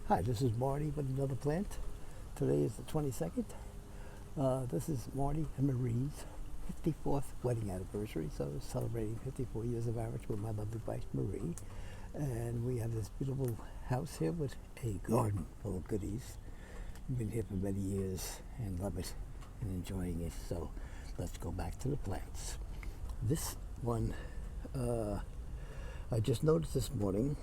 Hi, this is Marty with another plant. Today is the 22nd. This is Marty and Marie's 54th wedding anniversary, so we're celebrating 54 years of marriage with my lovely wife Marie. And we have this beautiful house here with a garden full of goodies. We've been here for many years and love it and enjoying it. So let's go back to the plants. This one I just noticed this morning.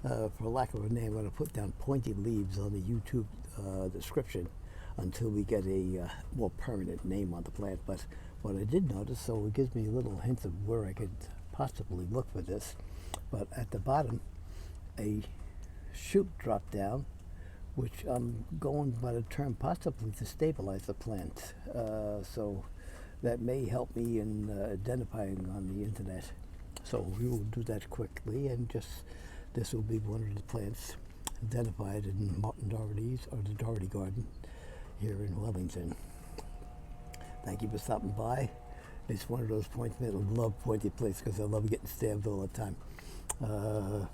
For lack of a name, I'm going to put down pointy leaves on the YouTube description until we get a more permanent name on the plant. But what I did notice, so it gives me a little hint of where I could possibly look for this. But at the bottom, a shoot dropped down, which I'm going by the term possibly to stabilize the plant. So that may help me in identifying on the internet. So we will do that quickly and just. This will be one of the plants identified in Martin Dougherty's, or the Dougherty Garden here in Wellington. Thank you for stopping by. It's one of those points, I love pointy plates because I love getting stabbed all the time. I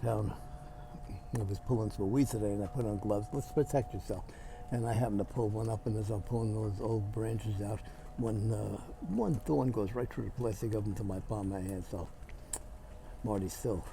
was pulling some weeds today and I put on gloves. Let's protect yourself. And I happened to pull one up, and as I'm pulling those old branches out, one thorn goes right through the plastic up into my palm of my hand. So Marty's still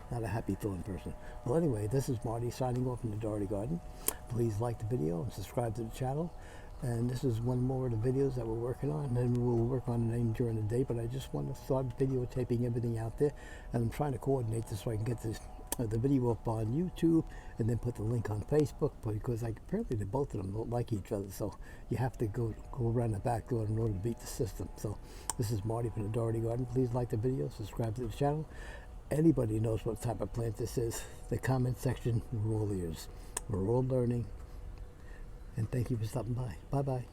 not a happy thorn person. Well, anyway, this is Marty signing off from the Dougherty Garden. Please like the video and subscribe to the channel. And this is one more of the videos that we're working on, and we'll work on a name during the day, but I just want to start videotaping everything out there, and I'm trying to coordinate this so I can get this the video up on YouTube and then put the link on Facebook, because apparently both of them don't like each other, so you have to go around the back door in order to beat the system. So this is Marty from the Dougherty Garden. Please like the video, subscribe to the channel. Anybody knows what type of plant this is, the comment section, we're all ears. We're all learning. And thank you for stopping by. Bye-bye.